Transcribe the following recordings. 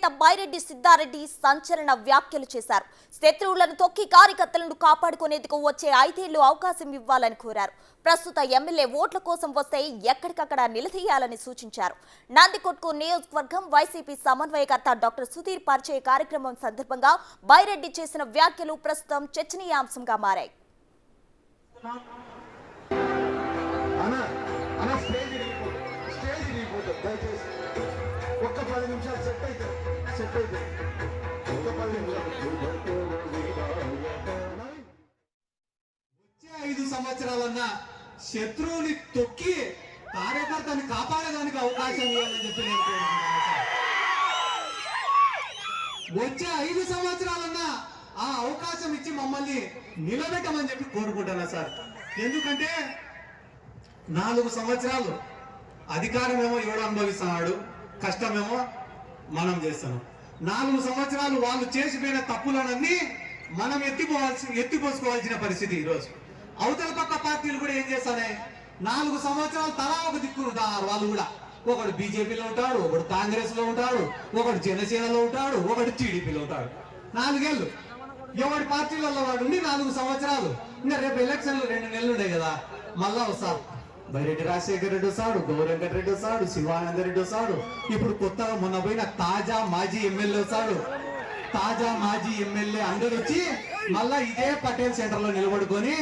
నేత బైరెడ్డి సిద్ధారెడ్డి సంచలన వ్యాఖ్యలు చేశారు. శత్రువులను తొక్కి కార్యకర్తలను కాపాడుకునేందుకు వచ్చే 5 ఏళ్లు అవకాశం ఇవ్వాలని కోరారు. ప్రస్తుత ఎమ్మెల్యే ఓట్ల కోసం వస్తే ఎక్కడికక్కడ నిలదీయాలని సూచించారు. నందికొట్కు నియోజకవర్గం వైసీపీ సమన్వయకర్త డాక్టర్ సుధీర్ పరిచయ కార్యక్రమం సందర్భంగా బైరెడ్డి చేసిన వ్యాఖ్యలు ప్రస్తుతం చర్చనీయాంశంగా మారాయి. ఒక్క 10 నిమిషాలు సెట్ అయితే ఒక్క 10 నిమిషాలు. వచ్చే 5 సంవత్సరాలన్నా శత్రువుని తొక్కి కార్యకర్తని కాపాడడానికి అవకాశం ఇవ్వాలని చెప్పి నేను కోరుకుంటున్నాను. వచ్చే 5 సంవత్సరాలన్నా ఆ అవకాశం ఇచ్చి మమ్మల్ని నిలబెట్టమని చెప్పి కోరుకుంటున్నా సార్. ఎందుకంటే 4 సంవత్సరాలు అధికారమేమో ఎవడు అనుభవిస్తున్నాడు, కష్టమేమో మనం చేస్తున్నాం. 4 సంవత్సరాలు వాళ్ళు చేసిపోయిన తప్పులనన్నీ మనం ఎత్తిపోసుకోవాల్సిన పరిస్థితి ఈరోజు. అవతల పక్క పార్టీలు కూడా ఏం చేస్తానే, 4 సంవత్సరాలు తలా ఒక దిక్కు ఉంటారు. వాళ్ళు కూడా ఒకడు బీజేపీలో ఉంటాడు, ఒకడు కాంగ్రెస్ లో ఉంటాడు, ఒకడు జనసేనలో ఉంటాడు, ఒకడు టీడీపీలో ఉంటాడు. 4 ఏళ్ళు ఎవరి పార్టీలలో వాడు ఉండి 4 సంవత్సరాలు. ఇంకా రేపు ఎలక్షన్లు 2 నెలలు ఉన్నాయి కదా, మళ్ళా వస్తారు. బైరెడ్డి రాజశేఖర రెడ్డి వస్తాడు, గౌరంగర్ రెడ్డి వస్తాడు, శివానంద రెడ్డి వస్తాడు. ఇప్పుడు కొత్తగా మొన్న పోయిన తాజా మాజీ ఎమ్మెల్యే వస్తాడు. తాజా మాజీ ఎమ్మెల్యే అందరూ వచ్చి మళ్ళా ఇదే పటేల్ సెంటర్ లో నిలబడుకొని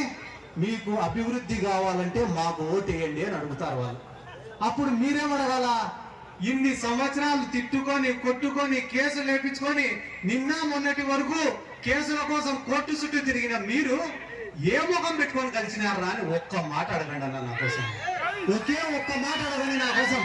మీకు అభివృద్ధి కావాలంటే మాకు ఓటేయండి అని అడుగుతారు వాళ్ళు. అప్పుడు మీరేమడగాల? ఇన్ని సంవత్సరాలు తిట్టుకొని కొట్టుకొని కేసులు లేపించుకొని నిన్న మొన్నటి వరకు కేసుల కోసం కోర్టు చుట్టూ తిరిగిన మీరు ఏ ముఖం పెట్టుకొని కలిసినారా అని ఒక్క మాట అడగండి అన్న. నా కోసం ఒకే ఒక్క మాట అడగండి నా కోసం.